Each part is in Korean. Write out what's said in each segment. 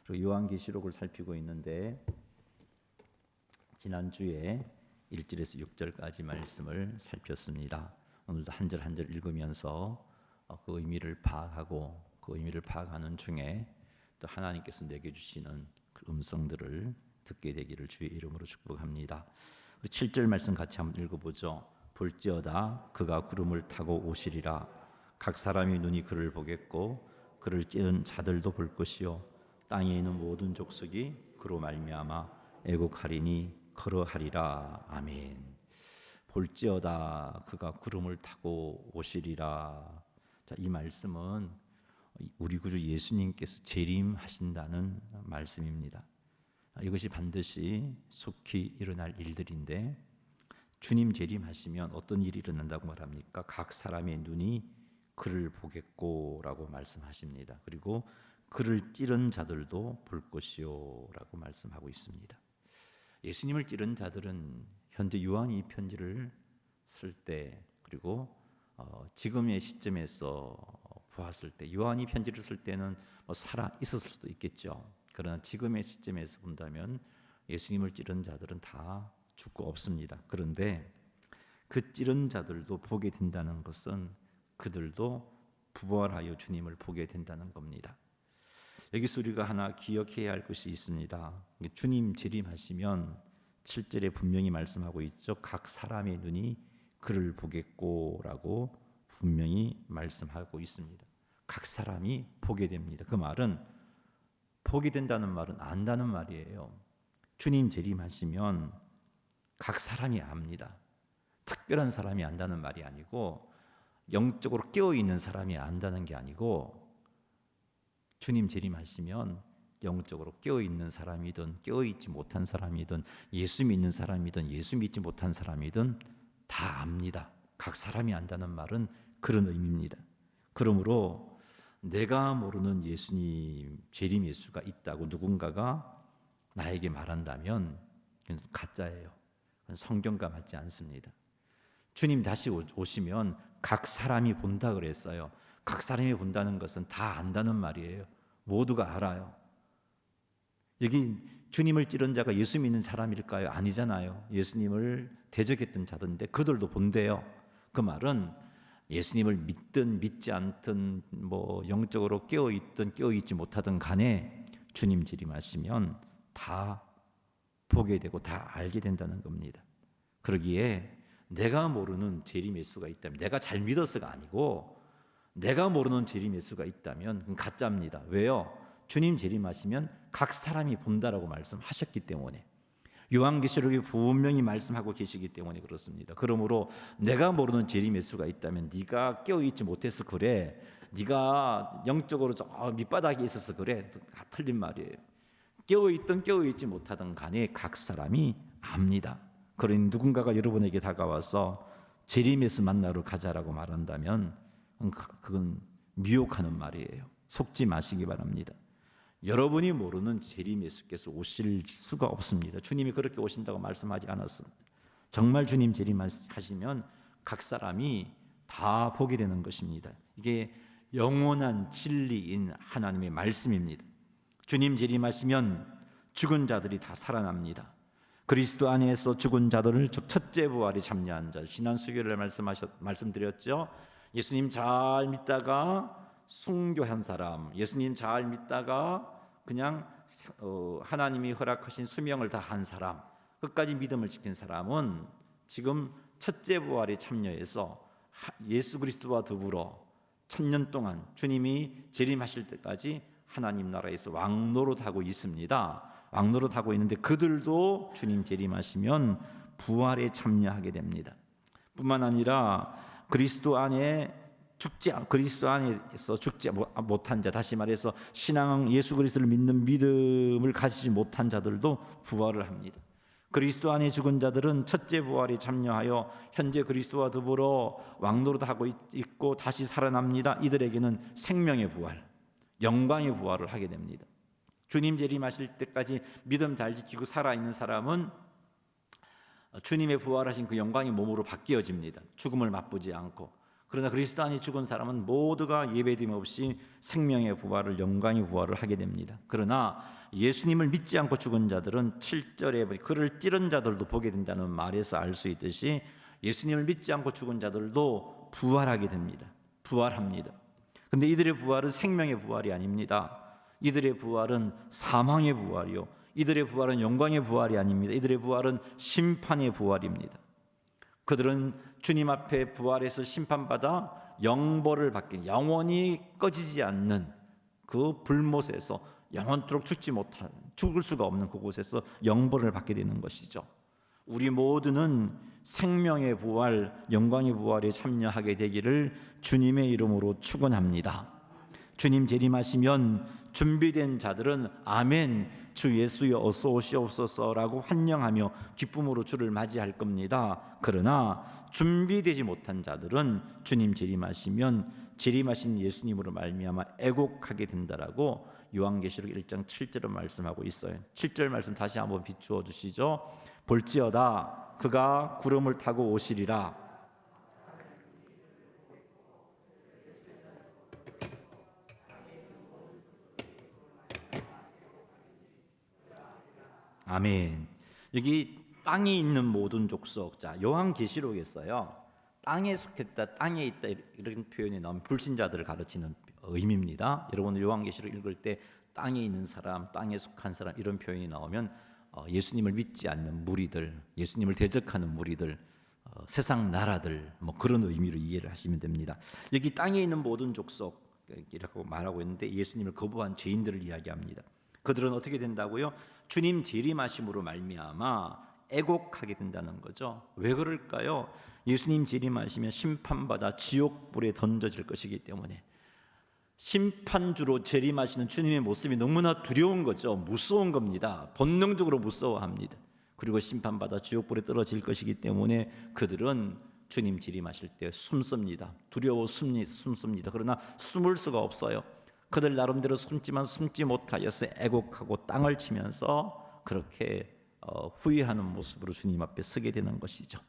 그리고 요한계시록을 살피고 있는데 지난주에 1절에서 6절까지 말씀을 살폈습니다. 오늘도 한 절 한 절 읽으면서 그 의미를 파악하고 그 의미를 파악하는 중에 또 하나님께서 내게 주시는 그 음성들을 듣게 되기를 주의 이름으로 축복합니다. 7절 말씀 같이 한번 읽어보죠. 볼지어다 그가 구름을 타고 오시리라. 각 사람이 눈이 그를 보겠고 그를 찌른 자들도 볼 것이요 땅에 있는 모든 족속이 그로 말미암아 애곡하리니 걸어하리라. 아멘. 볼지어다 그가 구름을 타고 오시리라. 자, 이 말씀은 우리 구주 예수님께서 재림하신다는 말씀입니다. 이것이 반드시 속히 일어날 일들인데 주님 재림하시면 어떤 일이 일어난다고 말합니까? 각 사람의 눈이 그를 보겠고라고 말씀하십니다. 그리고 그를 찌른 자들도 볼 것이요 라고 말씀하고 있습니다. 예수님을 찌른 자들은 현재 요한이 이 편지를 쓸 때 그리고 지금의 시점에서 보았을 때 요한이 편지를 쓸 때는 살아 있었을 수도 있겠죠. 그러나 지금의 시점에서 본다면 예수님을 찌른 자들은 다 죽고 없습니다. 그런데 그 찌른 자들도 보게 된다는 것은 그들도 부활하여 주님을 보게 된다는 겁니다. 여기서 우리가 하나 기억해야 할 것이 있습니다. 주님 재림하시면 7절에 분명히 말씀하고 있죠. 각 사람의 눈이 그를 보겠고라고 분명히 말씀하고 있습니다. 각 사람이 보게 됩니다. 그 말은 보게 된다는 말은 안다는 말이에요. 주님 재림하시면 각 사람이 압니다. 특별한 사람이 안다는 말이 아니고 영적으로 깨어있는 사람이 안다는 게 아니고 주님 재림하시면 영적으로 깨어있는 사람이든 깨어있지 못한 사람이든 예수 믿는 사람이든 예수 믿지 못한 사람이든 다 압니다. 각 사람이 안다는 말은 그런 의미입니다. 그러므로 내가 모르는 예수님 재림 예수가 있다고 누군가가 나에게 말한다면 그건 가짜예요. 그건 성경과 맞지 않습니다. 주님 다시 오시면 각 사람이 본다 그랬어요. 각 사람이 본다는 것은 다 안다는 말이에요. 모두가 알아요. 여기 주님을 찌른 자가 예수 믿는 사람일까요? 아니잖아요. 예수님을 대적했던 자던데 그들도 본대요. 그 말은 예수님을 믿든 믿지 않든 영적으로 깨어있든 깨어있지 못하든 간에 주님 재림하시면 다 보게 되고 다 알게 된다는 겁니다. 그러기에 내가 모르는 재림 예수가 있다면 내가 잘 믿어서가 아니고 내가 모르는 재림 예수가 있다면 그건 가짜입니다. 왜요? 주님 재림하시면 각 사람이 본다라고 말씀하셨기 때문에 요한계시록에 분명히 말씀하고 계시기 때문에 그렇습니다. 그러므로 내가 모르는 재림 예수가 있다면 네가 깨어있지 못해서 그래, 네가 영적으로 저 밑바닥에 있어서 그래, 다 틀린 말이에요. 깨어있든 깨어있지 못하든 간에 각 사람이 압니다. 그러니 누군가가 여러분에게 다가와서 재림 예수 만나러 가자라고 말한다면 그건 미혹하는 말이에요. 속지 마시기 바랍니다. 여러분이 모르는 재림 예수께서 오실 수가 없습니다. 주님이 그렇게 오신다고 말씀하지 않았습니다. 정말 주님 재림하시면 각 사람이 다 보게 되는 것입니다. 이게 영원한 진리인 하나님의 말씀입니다. 주님 재림하시면 죽은 자들이 다 살아납니다. 그리스도 안에서 죽은 자들을 즉 첫째 부활에 참여한 자, 지난 수요일에 말씀드렸죠. 예수님 잘 믿다가 순교한 사람, 예수님 잘 믿다가 그냥 하나님이 허락하신 수명을 다한 사람, 끝까지 믿음을 지킨 사람은 지금 첫째 부활에 참여해서 예수 그리스도와 더불어 1000년 동안 주님이 재림하실 때까지 하나님 나라에서 왕노릇하고 있습니다. 왕노릇하고 있는데 그들도 주님 재림하시면 부활에 참여하게 됩니다. 뿐만 아니라 그리스도 안에서 죽지 못한 자, 다시 말해서 신앙 예수 그리스도를 믿는 믿음을 가지지 못한 자들도 부활을 합니다. 그리스도 안에 죽은 자들은 첫째 부활에 참여하여 현재 그리스도와 더불어 왕노릇하고 있고 다시 살아납니다. 이들에게는 생명의 부활, 영광의 부활을 하게 됩니다. 주님 재림하실 때까지 믿음 잘 지키고 살아있는 사람은 주님의 부활하신 그 영광의 몸으로 바뀌어집니다. 죽음을 맛보지 않고. 그러나 그리스도 안에 죽은 사람은 모두가 예배됨 없이 생명의 부활을, 영광의 부활을 하게 됩니다. 그러나 예수님을 믿지 않고 죽은 자들은 7절에 그를 찌른 자들도 보게 된다는 말에서 알 수 있듯이 예수님을 믿지 않고 죽은 자들도 부활하게 됩니다. 부활합니다. 근데 이들의 부활은 생명의 부활이 아닙니다. 이들의 부활은 사망의 부활이요, 이들의 부활은 영광의 부활이 아닙니다. 이들의 부활은 심판의 부활입니다. 그들은 주님 앞에 부활해서 심판받아 영벌을 받긴, 영원히 꺼지지 않는 그 불못에서 영원토록 죽을 수가 없는 그곳에서 영벌을 받게 되는 것이죠. 우리 모두는 생명의 부활, 영광의 부활에 참여하게 되기를 주님의 이름으로 축원합니다. 주님 재림하시면 준비된 자들은 아멘, 주 예수여 어서 오시옵소서라고 환영하며 기쁨으로 주를 맞이할 겁니다. 그러나 준비되지 못한 자들은 주님 재림하시면 재림하신 예수님으로 말미암아 애곡하게 된다라고 요한계시록 1장 7절을 말씀하고 있어요. 7절 말씀 다시 한번 비추어 주시죠. 볼지어다 그가 구름을 타고 오시리라. 아멘. 여기 땅에 있는 모든 족속, 자 요한계시록에서요, 땅에 속했다, 땅에 있다 이런 표현이 나오면 불신자들을 가르치는 의미입니다. 여러분 요한계시록 읽을 때 땅에 있는 사람, 땅에 속한 사람 이런 표현이 나오면 예수님을 믿지 않는 무리들, 예수님을 대적하는 무리들, 세상 나라들 뭐 그런 의미로 이해를 하시면 됩니다. 여기 땅에 있는 모든 족속이라고 말하고 있는데 예수님을 거부한 죄인들을 이야기합니다. 그들은 어떻게 된다고요? 주님 재림하심으로 말미암아 애곡하게 된다는 거죠. 왜 그럴까요? 예수님 재림하시면 심판받아 지옥불에 던져질 것이기 때문에, 심판주로 재림하시는 주님의 모습이 너무나 두려운 거죠. 무서운 겁니다. 본능적으로 무서워합니다. 그리고 심판받아 지옥불에 떨어질 것이기 때문에 그들은 주님 재림하실 때 숨습니다. 두려워 숨습니다. 그러나 숨을 수가 없어요. 그들 나름대로 숨지만 숨지 못하여서 애곡하고 땅을 치면서 그렇게 후회하는 모습으로 주님 앞에 서게 되는 것이죠.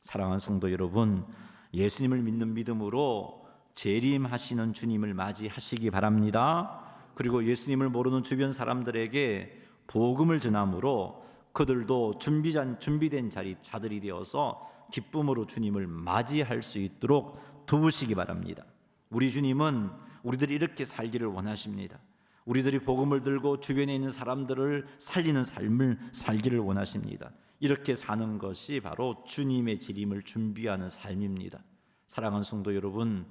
사랑하는 성도 여러분, 예수님을 믿는 믿음으로 재림하시는 주님을 맞이하시기 바랍니다. 그리고 예수님을 모르는 주변 사람들에게 복음을 전함으로 그들도 준비된 자들이 되어서 기쁨으로 주님을 맞이할 수 있도록 도우시기 바랍니다. 우리 주님은 우리들이 이렇게 살기를 원하십니다. 우리들이 복음을 들고 주변에 있는 사람들을 살리는 삶을 살기를 원하십니다. 이렇게 사는 것이 바로 주님의 재림을 준비하는 삶입니다. 사랑하는 성도 여러분,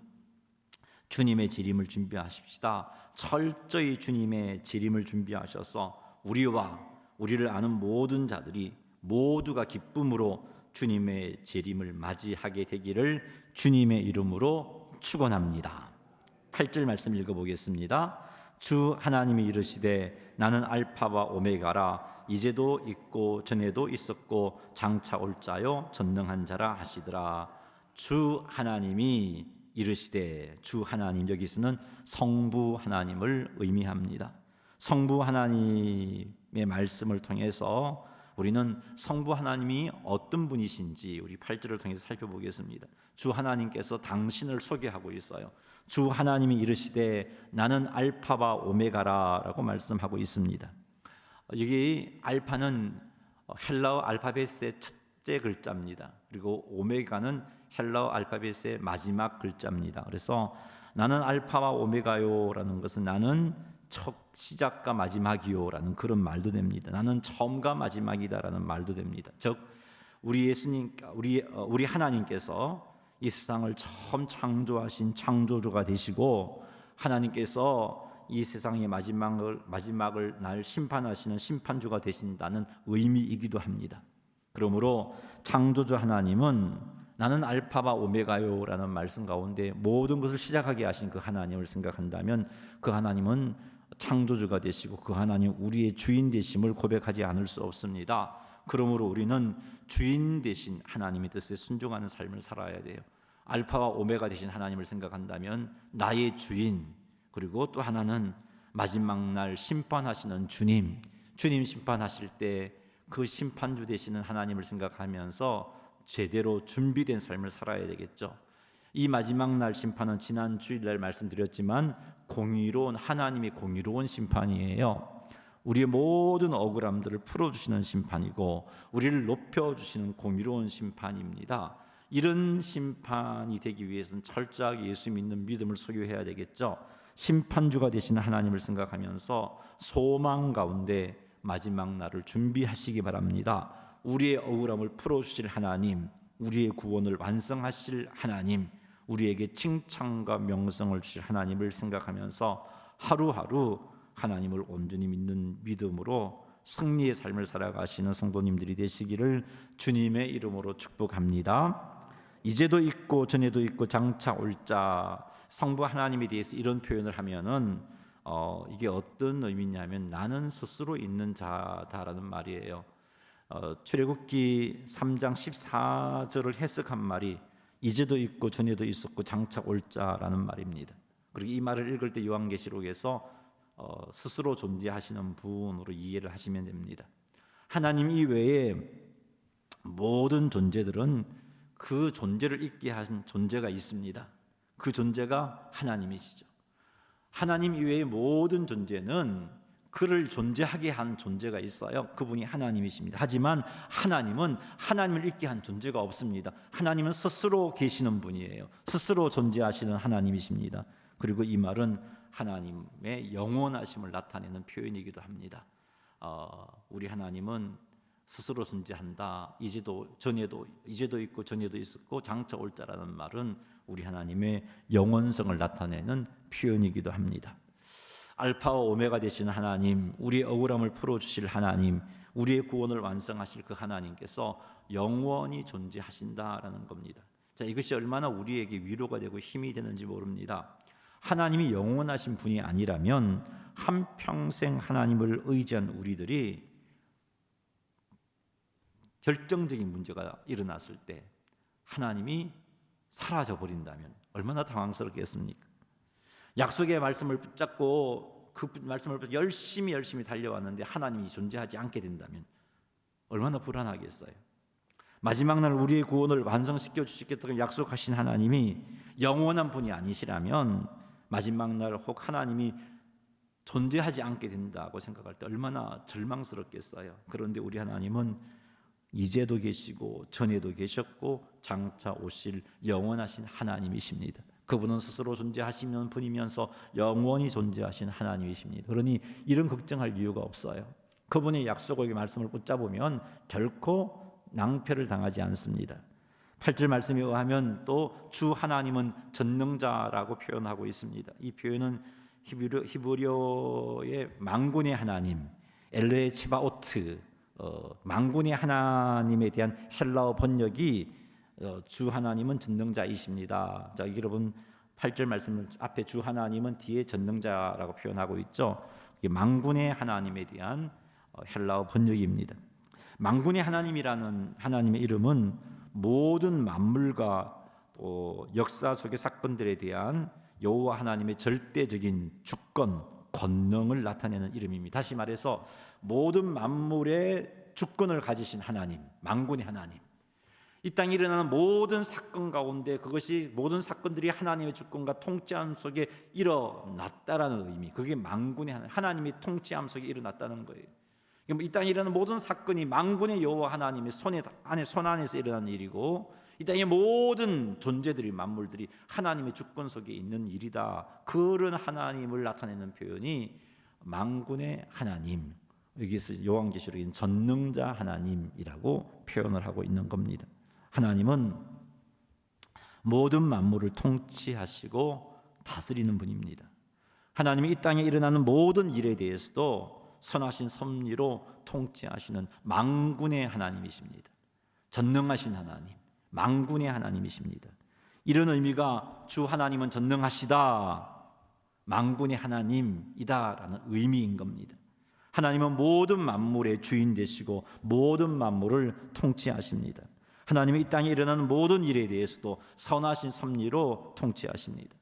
주님의 재림을 준비하십시다. 철저히 주님의 재림을 준비하셔서 우리와 우리를 아는 모든 자들이 모두가 기쁨으로 주님의 재림을 맞이하게 되기를 주님의 이름으로 축원합니다. 8절 말씀 읽어보겠습니다. 주 하나님이 이르시되 나는 알파와 오메가라. 이제도 있고 전에도 있었고 장차 올 자요 전능한 자라 하시더라. 주 하나님이 이르시되, 주 하나님, 여기서는 성부 하나님을 의미합니다. 성부 하나님의 말씀을 통해서 우리는 성부 하나님이 어떤 분이신지 우리 8절을 통해서 살펴보겠습니다. 주 하나님께서 당신을 소개하고 있어요. 주 하나님이 이르시되 나는 알파와 오메가라라고 말씀하고 있습니다. 여기 알파는 헬라어 알파벳의 첫째 글자입니다. 그리고 오메가는 헬라어 알파벳의 마지막 글자입니다. 그래서 나는 알파와 오메가요라는 것은 나는 첫 시작과 마지막이요라는 그런 말도 됩니다. 나는 처음과 마지막이다라는 말도 됩니다. 즉 우리 예수님, 우리 하나님께서 이 세상을 처음 창조하신 창조주가 되시고 하나님께서 이 세상의 마지막을 날 심판하시는 심판주가 되신다는 의미이기도 합니다. 그러므로 창조주 하나님은 나는 알파와 오메가요라는 말씀 가운데 모든 것을 시작하게 하신 그 하나님을 생각한다면 그 하나님은 창조주가 되시고 그 하나님 우리의 주인 되심을 고백하지 않을 수 없습니다. 그러므로 우리는 주인 되신 하나님의 뜻에 순종하는 삶을 살아야 돼요. 알파와 오메가 되신 하나님을 생각한다면 나의 주인, 그리고 또 하나는 마지막 날 심판하시는 주님 심판하실 때 그 심판주 되시는 하나님을 생각하면서 제대로 준비된 삶을 살아야 되겠죠. 이 마지막 날 심판은 지난 주일날 말씀드렸지만 공의로운, 하나님의 공의로운 심판이에요. 우리의 모든 억울함들을 풀어주시는 심판이고 우리를 높여주시는 공의로운 심판입니다. 이런 심판이 되기 위해서는 철저하게 예수 믿는 믿음을 소유해야 되겠죠. 심판주가 되신 하나님을 생각하면서 소망 가운데 마지막 날을 준비하시기 바랍니다. 우리의 억울함을 풀어주실 하나님, 우리의 구원을 완성하실 하나님, 우리에게 칭찬과 명성을 주실 하나님을 생각하면서 하루하루 하나님을 온전히 믿는 믿음으로 승리의 삶을 살아가시는 성도님들이 되시기를 주님의 이름으로 축복합니다. 이제도 있고 전에도 있고 장차 올 자, 성부 하나님에 대해서 이런 표현을 하면은 이게 어떤 의미냐면 나는 스스로 있는 자다라는 말이에요. 출애굽기 3장 14절을 해석한 말이 이제도 있고 전에도 있었고 장차 올 자라는 말입니다. 그리고 이 말을 읽을 때 요한계시록에서 스스로 존재하시는 분으로 이해를 하시면 됩니다. 하나님 이외에 모든 존재들은 그 존재를 있게 한 존재가 있습니다. 그 존재가 하나님이시죠. 하나님 이외의 모든 존재는 그를 존재하게 한 존재가 있어요. 그분이 하나님이십니다. 하지만 하나님은 하나님을 있게 한 존재가 없습니다. 하나님은 스스로 계시는 분이에요. 스스로 존재하시는 하나님이십니다. 그리고 이 말은 하나님의 영원하심을 나타내는 표현이기도 합니다. 우리 하나님은 스스로 존재한다. 이제도 있고 전에도 있었고 장차 올 자라는 말은 우리 하나님의 영원성을 나타내는 표현이기도 합니다. 알파와 오메가 되시는 하나님, 우리의 억울함을 풀어주실 하나님, 우리의 구원을 완성하실 그 하나님께서 영원히 존재하신다라는 겁니다. 자, 이것이 얼마나 우리에게 위로가 되고 힘이 되는지 모릅니다. 하나님이 영원하신 분이 아니라면 한평생 하나님을 의지한 우리들이 결정적인 문제가 일어났을 때 하나님이 사라져 버린다면 얼마나 당황스럽겠습니까? 약속의 말씀을 붙잡고 그 말씀을 열심히 달려왔는데 하나님이 존재하지 않게 된다면 얼마나 불안하겠어요. 마지막 날 우리의 구원을 완성시켜 주시겠다고 약속하신 하나님이 영원한 분이 아니시라면 마지막 날 혹 하나님이 존재하지 않게 된다고 생각할 때 얼마나 절망스럽겠어요. 그런데 우리 하나님은 이제도 계시고 전에도 계셨고 장차 오실 영원하신 하나님이십니다. 그분은 스스로 존재하시는 분이면서 영원히 존재하신 하나님이십니다. 그러니 이런 걱정할 이유가 없어요. 그분의 약속의 말씀을 붙잡으면 결코 낭패를 당하지 않습니다. 8절 말씀에 의하면 또 주 하나님은 전능자라고 표현하고 있습니다. 이 표현은 히브리어의 만군의 하나님, 엘레 체바오트, 만군의 하나님에 대한 헬라어 번역이 주 하나님은 전능자이십니다. 자, 여러분 8절 말씀 앞에 주 하나님은 뒤에 전능자라고 표현하고 있죠. 이게 만군의 하나님에 대한 헬라어 번역입니다. 만군의 하나님이라는 하나님의 이름은 모든 만물과 또 역사 속의 사건들에 대한 여호와 하나님의 절대적인 주권, 권능을 나타내는 이름입니다. 다시 말해서 모든 만물의 주권을 가지신 하나님, 만군의 하나님. 이 땅에 일어나는 모든 사건 가운데 그것이 모든 사건들이 하나님의 주권과 통치함 속에 일어났다라는 의미. 그게 만군의 하나님의 통치함 속에 일어났다는 거예요. 이 땅에 일어나는 모든 사건이 만군의 여호와 하나님의 손 안에서 일어나는 일이고 이 땅의 모든 존재들이 만물들이 하나님의 주권 속에 있는 일이다. 그런 하나님을 나타내는 표현이 만군의 하나님. 여기서 요한계시록인 전능자 하나님이라고 표현을 하고 있는 겁니다. 하나님은 모든 만물을 통치하시고 다스리는 분입니다. 하나님이 이 땅에 일어나는 모든 일에 대해서도 선하신 섭리로 통치하시는 만군의 하나님이십니다. 전능하신 하나님, 만군의 하나님이십니다. 이런 의미가 주 하나님은 전능하시다, 만군의 하나님이다라는 의미인 겁니다. 하나님은 모든 만물의 주인 되시고 모든 만물을 통치하십니다. 하나님이 이 땅에 일어나는 모든 일에 대해서도 선하신 섭리로 통치하십니다.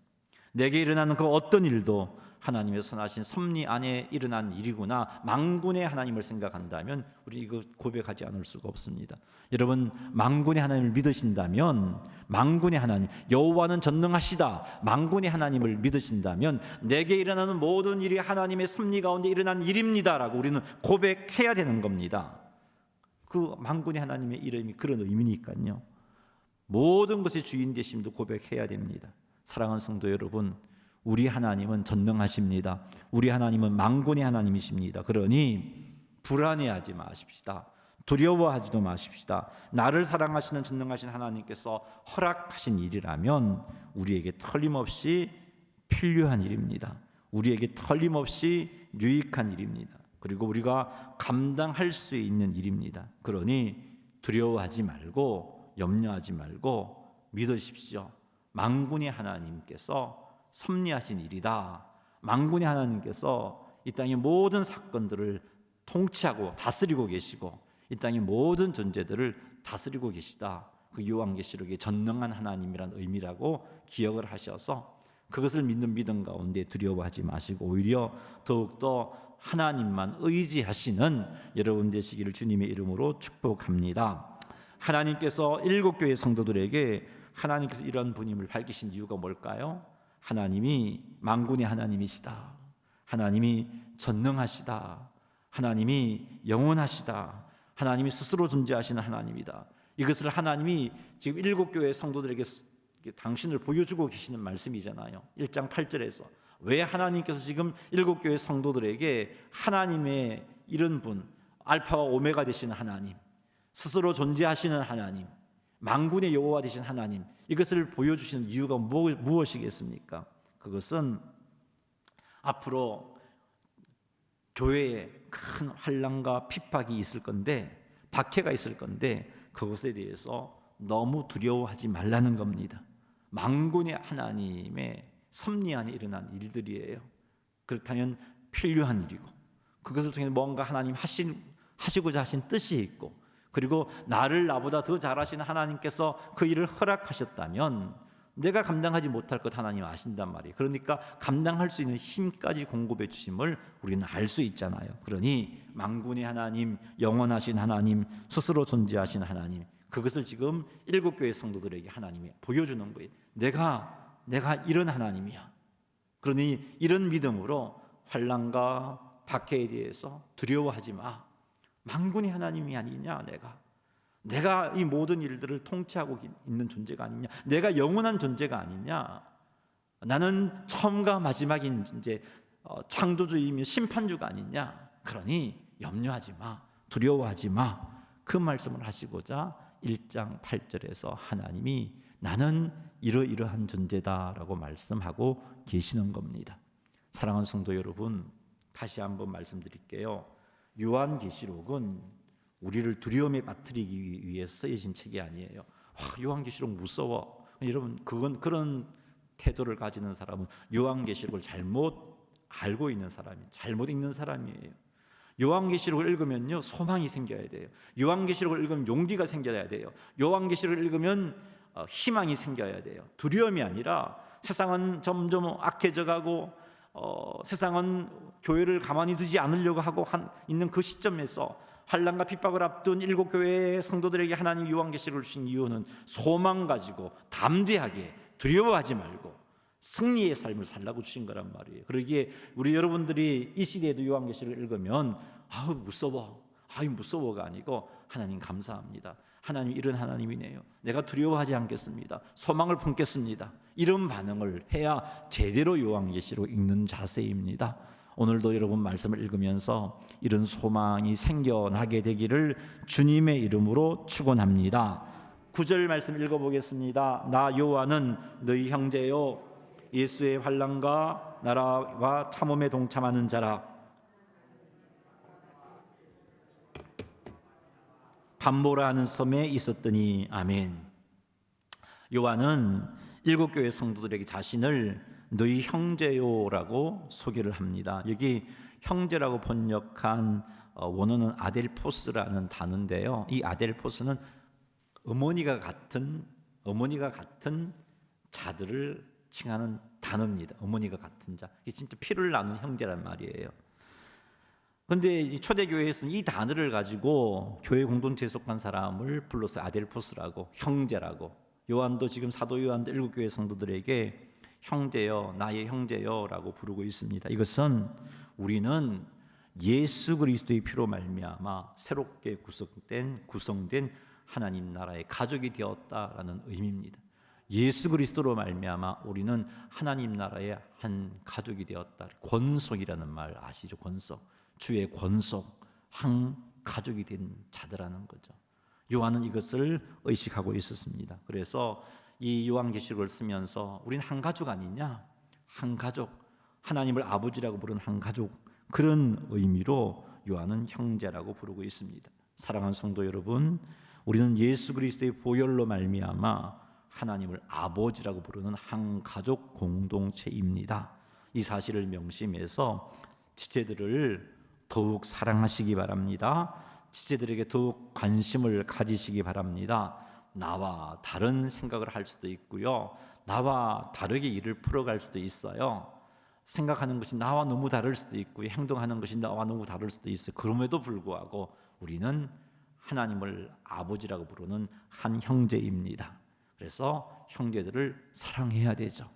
내게 일어나는 그 어떤 일도 하나님의 선하신 섭리 안에 일어난 일이구나, 만군의 하나님을 생각한다면 우리 이거 고백하지 않을 수가 없습니다. 여러분, 만군의 하나님을 믿으신다면, 만군의 하나님, 여호와는 전능하시다, 만군의 하나님을 믿으신다면 내게 일어나는 모든 일이 하나님의 섭리 가운데 일어난 일입니다라고 우리는 고백해야 되는 겁니다. 그 만군의 하나님의 이름이 그런 의미니까요. 모든 것의 주인 되심도 고백해야 됩니다. 사랑하는 성도 여러분, 우리 하나님은 전능하십니다. 우리 하나님은 만군의 하나님이십니다. 그러니 불안해하지 마십시다. 두려워하지도 마십시다. 나를 사랑하시는 전능하신 하나님께서 허락하신 일이라면 우리에게 틀림없이 필요한 일입니다. 우리에게 틀림없이 유익한 일입니다. 그리고 우리가 감당할 수 있는 일입니다. 그러니 두려워하지 말고 염려하지 말고 믿으십시오. 만군의 하나님께서 섭리하신 일이다. 만군의 하나님께서 이 땅의 모든 사건들을 통치하고 다스리고 계시고 이 땅의 모든 존재들을 다스리고 계시다. 그 요한계시록의 전능한 하나님이란 의미라고 기억을 하셔서 그것을 믿는 믿음 가운데 두려워하지 마시고 오히려 더욱더 하나님만 의지하시는 여러분 되시기를 주님의 이름으로 축복합니다. 하나님께서 7교회 성도들에게 하나님께서 이런 분임을 밝히신 이유가 뭘까요? 하나님이 만군의 하나님이시다. 하나님이 전능하시다. 하나님이 영원하시다. 하나님이 스스로 존재하시는 하나님이다. 이것을 하나님이 지금 7교회 성도들에게 당신을 보여주고 계시는 말씀이잖아요. 1장 8절에서 왜 하나님께서 지금 7교회 성도들에게 하나님의 이런 분, 알파와 오메가 되시는 하나님, 스스로 존재하시는 하나님, 만군의 여호와 되신 하나님, 이것을 보여주시는 이유가 무엇이겠습니까? 그것은 앞으로 교회에 큰 환난과 핍박이 있을 건데, 박해가 있을 건데 그것에 대해서 너무 두려워하지 말라는 겁니다. 만군의 하나님의 섭리 안에 일어난 일들이에요. 그렇다면 필요한 일이고 그것을 통해 뭔가 하나님 하시고자 하신 뜻이 있고 그리고 나보다 더 잘하시는 하나님께서 그 일을 허락하셨다면 내가 감당하지 못할 것 하나님 아신단 말이에요. 그러니까 감당할 수 있는 힘까지 공급해 주심을 우리는 알 수 있잖아요. 그러니 만군의 하나님, 영원하신 하나님, 스스로 존재하신 하나님, 그것을 지금 7교회 성도들에게 하나님이 보여주는 거예요. 내가 이런 하나님이야. 그러니 이런 믿음으로 환난과 박해에 대해서 두려워하지 마. 만군의 하나님이 아니냐, 내가 이 모든 일들을 통치하고 있는 존재가 아니냐, 내가 영원한 존재가 아니냐, 나는 처음과 마지막인 이제 창조주이며 심판주가 아니냐. 그러니 염려하지 마, 두려워하지 마. 그 말씀을 하시고자 1장 8절에서 하나님이 나는 이러이러한 존재다라고 말씀하고 계시는 겁니다. 사랑하는 성도 여러분, 다시 한번 말씀드릴게요. 요한계시록은 우리를 두려움에 빠뜨리기 위해서 쓰여진 책이 아니에요. 요한계시록 무서워. 여러분, 그건 그런 태도를 가지는 사람은 요한계시록을 잘못 알고 있는 사람이, 잘못 읽는 사람이에요. 요한계시록을 읽으면요, 소망이 생겨야 돼요. 요한계시록을 읽으면 용기가 생겨야 돼요. 요한계시록을 읽으면 희망이 생겨야 돼요. 두려움이 아니라 세상은 점점 악해져가고 세상은 교회를 가만히 두지 않으려고 하고 있는 그 시점에서 환난과 핍박을 앞둔 7교회의 성도들에게 하나님 요한계시록을 주신 이유는 소망 가지고 담대하게 두려워하지 말고 승리의 삶을 살라고 주신 거란 말이에요. 그러기에 우리 여러분들이 이 시대에도 요한계시록을 읽으면 무서워가 아니고 하나님 감사합니다. 하나님 이런 하나님이네요. 내가 두려워하지 않겠습니다. 소망을 품겠습니다. 이런 반응을 해야 제대로 요한계시록 읽는 자세입니다. 오늘도 여러분 말씀을 읽으면서 이런 소망이 생겨나게 되기를 주님의 이름으로 축원합니다. 9절 말씀 읽어보겠습니다. 나 여호와는 너희 형제요 예수의 환난과 나라와 참음에 동참하는 자라. 반모라 하는 섬에 있었더니. 아멘. 요한은 7교회 성도들에게 자신을 너희 형제요라고 소개를 합니다. 여기 형제라고 번역한 원어는 아델포스라는 단어인데요. 이 아델포스는 어머니가 같은 자들을 칭하는 단어입니다. 어머니가 같은 자. 이게 진짜 피를 나눈 형제란 말이에요. 그런데 초대교회에서는 이 단어를 가지고 교회 공동체에 속한 사람을 불러서 아델포스라고, 형제라고. 요한도 지금 사도 요한도 7교회 성도들에게 형제여, 나의 형제여라고 부르고 있습니다. 이것은 우리는 예수 그리스도의 피로 말미암아 새롭게 구성된 하나님 나라의 가족이 되었다라는 의미입니다. 예수 그리스도로 말미암아 우리는 하나님 나라의 한 가족이 되었다. 권속이라는 말 아시죠? 권속. 주의 권속, 한 가족이 된 자들하는 거죠. 요한은 이것을 의식하고 있었습니다. 그래서 이 요한계시록을 쓰면서 우리는 한 가족 아니냐? 한 가족, 하나님을 아버지라고 부르는 한 가족, 그런 의미로 요한은 형제라고 부르고 있습니다. 사랑하는 성도 여러분, 우리는 예수 그리스도의 보혈로 말미암아 하나님을 아버지라고 부르는 한 가족 공동체입니다. 이 사실을 명심해서 지체들을 더욱 사랑하시기 바랍니다. 지체들에게 더욱 관심을 가지시기 바랍니다. 나와 다른 생각을 할 수도 있고요, 나와 다르게 일을 풀어갈 수도 있어요. 생각하는 것이 나와 너무 다를 수도 있고 행동하는 것이 나와 너무 다를 수도 있어요. 그럼에도 불구하고 우리는 하나님을 아버지라고 부르는 한 형제입니다. 그래서 형제들을 사랑해야 되죠.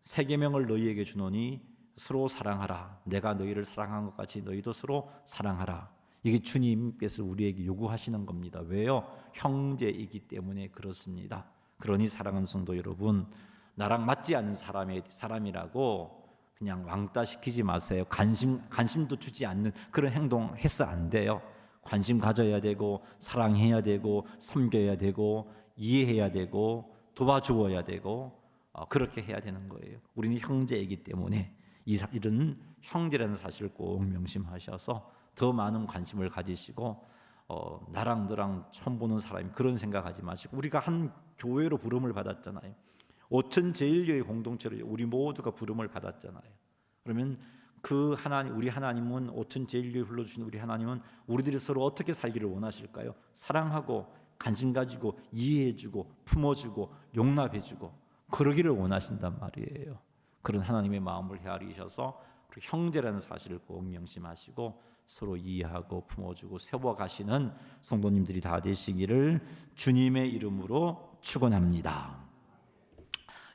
세 계명을 너희에게 주노니 서로 사랑하라. 내가 너희를 사랑한 것 같이 너희도 서로 사랑하라. 이게 주님께서 우리에게 요구하시는 겁니다. 왜요? 형제이기 때문에 그렇습니다. 그러니 사랑하는 성도 여러분, 나랑 맞지 않는 사람이라고 그냥 왕따 시키지 마세요. 관심도 주지 않는 그런 행동 해서 안 돼요. 관심 가져야 되고, 사랑해야 되고, 섬겨야 되고, 이해해야 되고, 도와주어야 되고, 그렇게 해야 되는 거예요. 우리는 형제이기 때문에 이런 형제라는 사실을 꼭 명심하셔서 더 많은 관심을 가지시고, 나랑 너랑 처음 보는 사람이 그런 생각하지 마시고, 우리가 한 교회로 부름을 받았잖아요. 오천 제일교회 공동체로 우리 모두가 부름을 받았잖아요. 그러면 그 하나님, 우리 하나님은, 오천 제일교회 불러주신 우리 하나님은 우리들이 서로 어떻게 살기를 원하실까요? 사랑하고 관심 가지고 이해해주고 품어주고 용납해주고 그러기를 원하신단 말이에요. 그런 하나님의 마음을 헤아리셔서 형제라는 사실을 꼭 명심하시고 서로 이해하고 품어주고 세워가시는 성도님들이 다 되시기를 주님의 이름으로 축원합니다.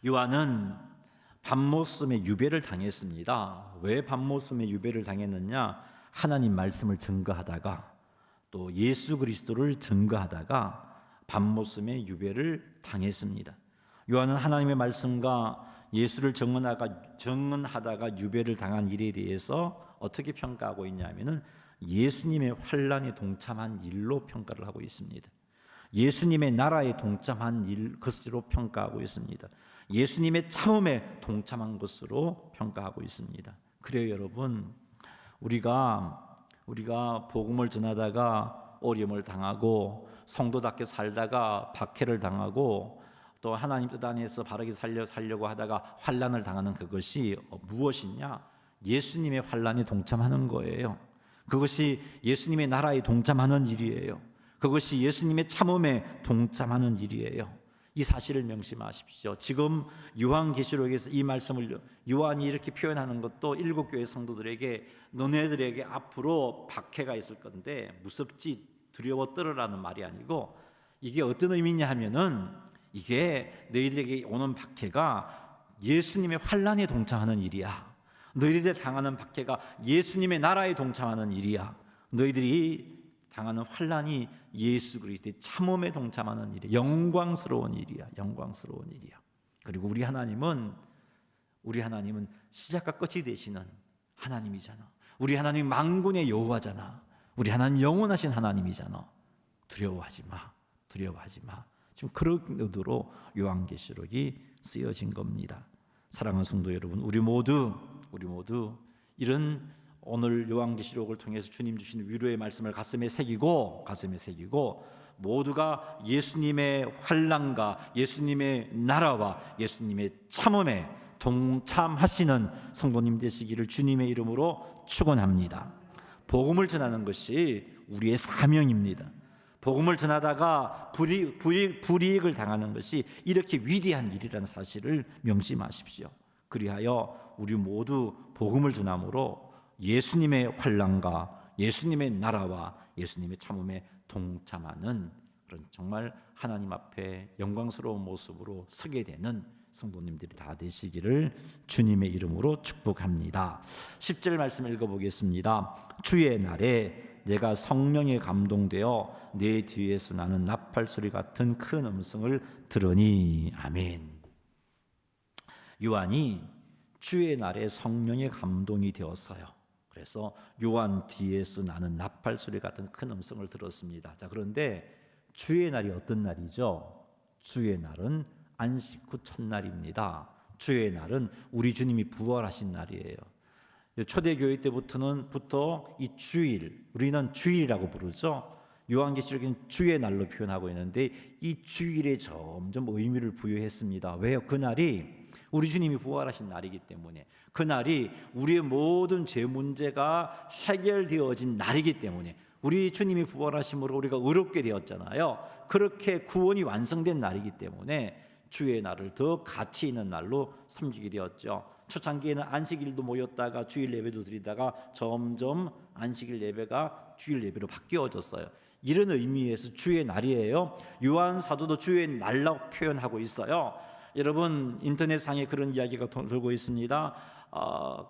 요한은 밤모섬의 유배를 당했습니다. 왜 밤모섬의 유배를 당했느냐? 하나님 말씀을 증거하다가 또 예수 그리스도를 증거하다가 밤모섬의 유배를 당했습니다. 요한은 하나님의 말씀과 예수를 증언하다가 유배를 당한 일에 대해서 어떻게 평가하고 있냐면은 예수님의 환난에 동참한 일로 평가를 하고 있습니다. 예수님의 나라에 동참한 것으로 평가하고 있습니다. 예수님의 참음에 동참한 것으로 평가하고 있습니다. 그래요, 여러분. 우리가 복음을 전하다가 어려움을 당하고 성도답게 살다가 박해를 당하고 또 하나님 뜻 안에서 바르게 살려고 하다가 환난을 당하는 그것이 무엇이냐? 예수님의 환난에 동참하는 거예요. 그것이 예수님의 나라에 동참하는 일이에요. 그것이 예수님의 참음에 동참하는 일이에요. 이 사실을 명심하십시오. 지금 요한계시록에서 이 말씀을 요한이 이렇게 표현하는 것도 7교회 성도들에게, 너네들에게 앞으로 박해가 있을 건데 무섭지 두려워 떨어라는 말이 아니고, 이게 어떤 의미냐 하면은 이게 너희들에게 오는 박해가 예수님의 환난에 동참하는 일이야. 너희들이 당하는 박해가 예수님의 나라에 동참하는 일이야. 너희들이 당하는 환난이 예수 그리스도의 참음에 동참하는 일이야. 영광스러운 일이야. 영광스러운 일이야. 그리고 우리 하나님은 시작과 끝이 되시는 하나님이잖아. 우리 하나님 만군의 여호와잖아. 우리 하나님 영원하신 하나님이잖아. 두려워하지 마. 두려워하지 마. 지금 그런 의도로 요한계시록이 쓰여진 겁니다. 사랑하는 성도 여러분, 우리 모두 이런 오늘 요한계시록을 통해서 주님 주신 위로의 말씀을 가슴에 새기고 모두가 예수님의 환난과 예수님의 나라와 예수님의 참음에 동참하시는 성도님 되시기를 주님의 이름으로 축원합니다. 복음을 전하는 것이 우리의 사명입니다. 복음을 전하다가 불이익을 당하는 것이 이렇게 위대한 일이라는 사실을 명심하십시오. 그리하여 우리 모두 복음을 전함으로 예수님의 환난과 예수님의 나라와 예수님의 참음에 동참하는 그런 정말 하나님 앞에 영광스러운 모습으로 서게 되는 성도님들이 다 되시기를 주님의 이름으로 축복합니다. 10절 말씀 읽어보겠습니다. 주의 날에 내가 성령에 감동되어 내 뒤에서 나는 나팔 소리 같은 큰 음성을 들으니. 아멘. 요한이 주의 날에 성령의 감동이 되었어요. 그래서 요한 뒤에서 나는 나팔 소리 같은 큰 음성을 들었습니다. 자, 그런데 주의 날이 어떤 날이죠? 주의 날은 안식 후 첫날입니다. 주의 날은 우리 주님이 부활하신 날이에요. 초대교회 때부터 이 주일, 우리는 주일이라고 부르죠. 요한계시록은 주의 날로 표현하고 있는데 이 주일에 점점 의미를 부여했습니다. 왜요? 그날이 우리 주님이 부활하신 날이기 때문에, 그날이 우리의 모든 죄 문제가 해결되어진 날이기 때문에, 우리 주님이 부활하심으로 우리가 의롭게 되었잖아요. 그렇게 구원이 완성된 날이기 때문에 주의 날을 더 가치 있는 날로 섬기게 되었죠. 초창기에는 안식일도 모였다가 주일 예배도 드리다가 점점 안식일 예배가 주일 예배로 바뀌어졌어요. 이런 의미에서 주의 날이에요. 요한 사도도 주의 날로 표현하고 있어요. 여러분, 인터넷상에 그런 이야기가 돌고 있습니다.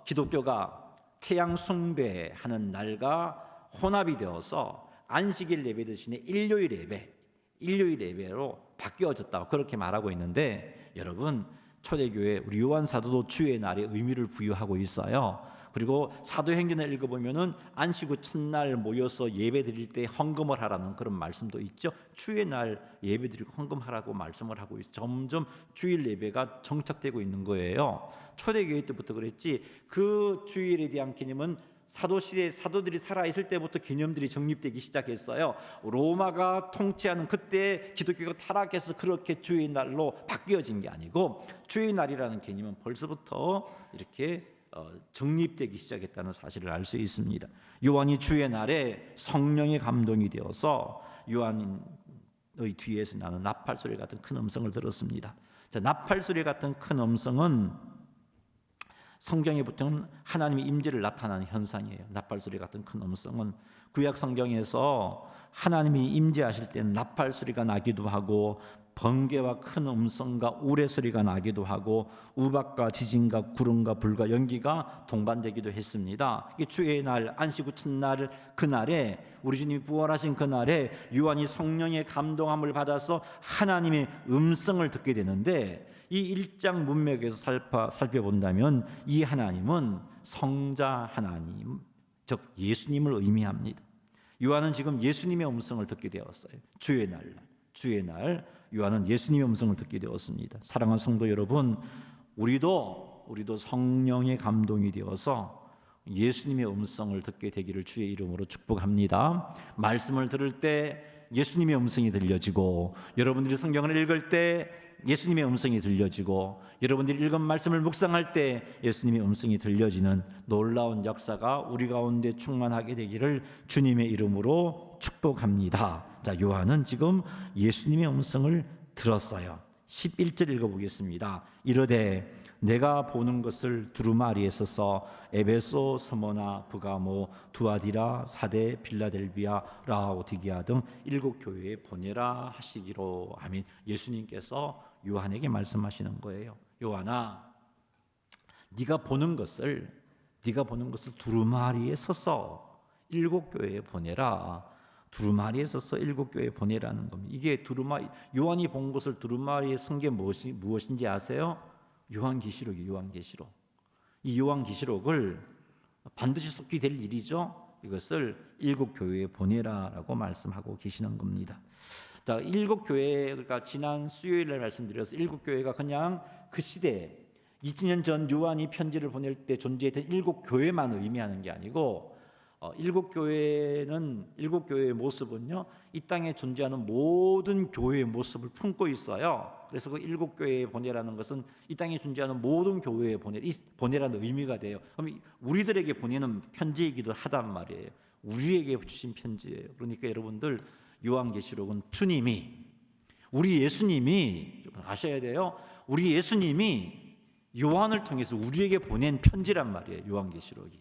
기독교가 태양 숭배하는 날과 혼합이 되어서 안식일 예배 대신에 일요일 예배로 바뀌어졌다고 그렇게 말하고 있는데, 여러분, 초대교회 우리 요한 사도도 주의 날에 의미를 부여하고 있어요. 그리고 사도행전을 읽어보면은 안식 후 첫날 모여서 예배 드릴 때 헌금을 하라는 그런 말씀도 있죠. 주의 날 예배 드리고 헌금하라고 말씀을 하고 있어요. 점점 주일 예배가 정착되고 있는 거예요. 초대교회 때부터 그랬지, 그 주일에 대한 개념은 사도시대 사도들이 살아있을 때부터 개념들이 정립되기 시작했어요. 로마가 통치하는 그때 기독교가 타락해서 그렇게 주의 날로 바뀌어진 게 아니고, 주의 날이라는 개념은 벌써부터 이렇게 정립되기 시작했다는 사실을 알 수 있습니다. 요한이 주의 날에 성령의 감동이 되어서 요한의 뒤에서 나는 나팔 소리 같은 큰 음성을 들었습니다. 자, 나팔 소리 같은 큰 음성은 성경에 보통 하나님의 임재를 나타나는 현상이에요. 나팔 소리 같은 큰 음성은 구약 성경에서 하나님이 임재하실 때는 나팔 소리가 나기도 하고, 번개와 큰 음성과 우레 소리가 나기도 하고, 우박과 지진과 구름과 불과 연기가 동반되기도 했습니다. 이게 주의 날, 안식 후 첫날, 그날에 우리 주님이 부활하신 그날에 요한이 성령의 감동함을 받아서 하나님의 음성을 듣게 되는데, 이 1장 문맥에서 살펴본다면 이 하나님은 성자 하나님, 즉 예수님을 의미합니다. 요한은 지금 예수님의 음성을 듣게 되었어요. 주의 날 요한은 예수님의 음성을 듣게 되었습니다. 사랑하는 성도 여러분, 우리도 성령의 감동이 되어서 예수님의 음성을 듣게 되기를 주의 이름으로 축복합니다. 말씀을 들을 때 예수님의 음성이 들려지고, 여러분들이 성경을 읽을 때 예수님의 음성이 들려지고, 여러분들이 읽은 말씀을 묵상할 때 예수님의 음성이 들려지는 놀라운 역사가 우리 가운데 충만하게 되기를 주님의 이름으로 축복합니다. 자, 요한은 지금 예수님의 음성을 들었어요. 11절 읽어보겠습니다. 이르되 내가 보는 것을 두루마리에 써서 에베소, 스모나, 부가모, 두아디라, 사데, 빌라델비아, 라오디게아 등 7 교회에 보내라 하시기로. 아멘. 예수님께서 요한에게 말씀하시는 거예요. 요한아, 네가 보는 것을 두루마리에 써서 7 교회에 보내라. 두루마리에 써서 7 교회에 보내라는 겁니다. 이게 요한이 본 것을 두루마리에 쓴 게 무엇인지 아세요? 요한계시록이에요. 요한계시록. 이 요한계시록을 반드시 속히 될 일이죠. 이것을 7 교회에 보내라라고 말씀하고 계시는 겁니다. 자, 7 교회가 지난 수요일에 말씀드려서 7 교회가 그냥 그 시대에 2000년 전 요한이 편지를 보낼 때 존재했던 7 교회만 의미하는 게 아니고, 7 교회의 모습은요, 이 땅에 존재하는 모든 교회의 모습을 품고 있어요. 그래서 그 7 교회에 보내라는 것은 이 땅에 존재하는 모든 교회에 보내라는 의미가 돼요. 그럼 우리들에게 보내는 편지이기도 하단 말이에요. 우리에게 주신 편지예요. 그러니까 여러분들, 요한계시록은 주님이, 우리 예수님이, 아셔야 돼요. 우리 예수님이 요한을 통해서 우리에게 보낸 편지란 말이에요. 요한계시록이.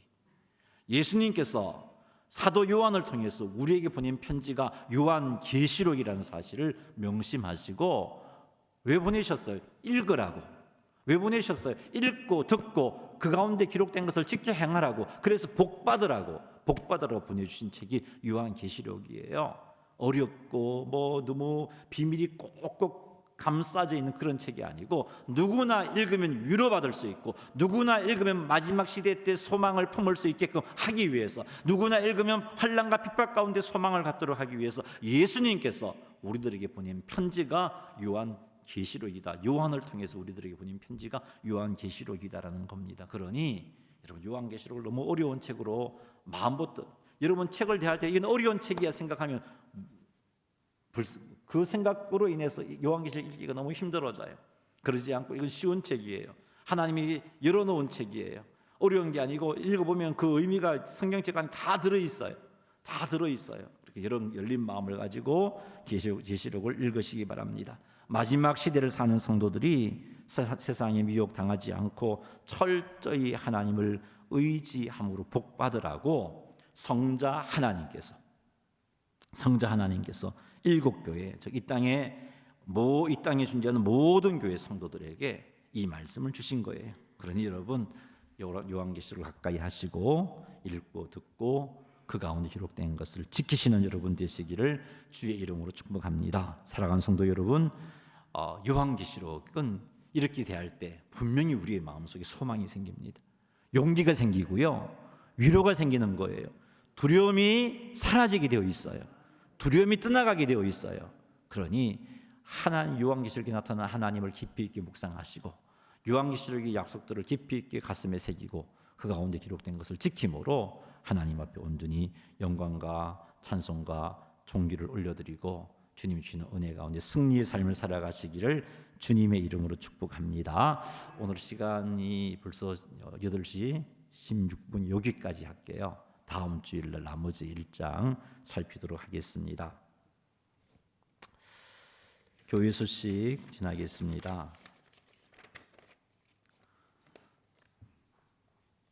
예수님께서 사도 요한을 통해서 우리에게 보낸 편지가 요한계시록이라는 사실을 명심하시고, 왜 보내셨어요? 읽으라고. 왜 보내셨어요? 읽고 듣고 그 가운데 기록된 것을 지켜 행하라고. 그래서 복받으라고 보내주신 책이 요한계시록이에요. 어렵고 너무 비밀이 꼭꼭 감싸져 있는 그런 책이 아니고, 누구나 읽으면 위로받을 수 있고, 누구나 읽으면 마지막 시대 때 소망을 품을 수 있게끔 하기 위해서, 누구나 읽으면 환난과 핍박 가운데 소망을 갖도록 하기 위해서 예수님께서 우리들에게 보낸 편지가 요한계시록이다. 요한을 통해서 우리들에게 보낸 편지가 요한계시록이다라는 겁니다. 그러니 여러분, 요한계시록을 너무 어려운 책으로 마음부터, 여러분 책을 대할 때 이건 어려운 책이야 생각하면 그 생각으로 인해서 요한계시록 읽기가 너무 힘들어져요. 그러지 않고 이건 쉬운 책이에요. 하나님이 열어놓은 책이에요. 어려운 게 아니고 읽어보면 그 의미가 성경책 안에 다 들어있어요. 다 들어있어요. 이렇게 열린 마음을 가지고 계시록을 읽으시기 바랍니다. 마지막 시대를 사는 성도들이 세상에 미혹당하지 않고 철저히 하나님을 의지함으로 복받으라고 성자 하나님께서 일곱 교회, 즉 이 땅에 존재하는 모든 교회 성도들에게 이 말씀을 주신 거예요. 그러니 여러분, 요한계시록을 가까이 하시고 읽고 듣고 그 가운데 기록된 것을 지키시는 여러분 되시기를 주의 이름으로 축복합니다. 사랑하는 성도 여러분, 요한계시록은 이렇게 대할 때 분명히 우리의 마음속에 소망이 생깁니다. 용기가 생기고요, 위로가 생기는 거예요. 두려움이 사라지게 되어 있어요. 두려움이 떠나가게 되어 있어요. 그러니 요한계시록에 나타난 하나님을 깊이 있게 묵상하시고, 요한계시록의 약속들을 깊이 있게 가슴에 새기고 그 가운데 기록된 것을 지킴으로 하나님 앞에 온전히 영광과 찬송과 존귀를 올려드리고 주님 주시는 은혜 가운데 승리의 삶을 살아가시기를 주님의 이름으로 축복합니다. 오늘 시간이 벌써 8시 16분, 여기까지 할게요. 다음 주일날 나머지 1장 살피도록 하겠습니다. 교회 소식 지나겠습니다.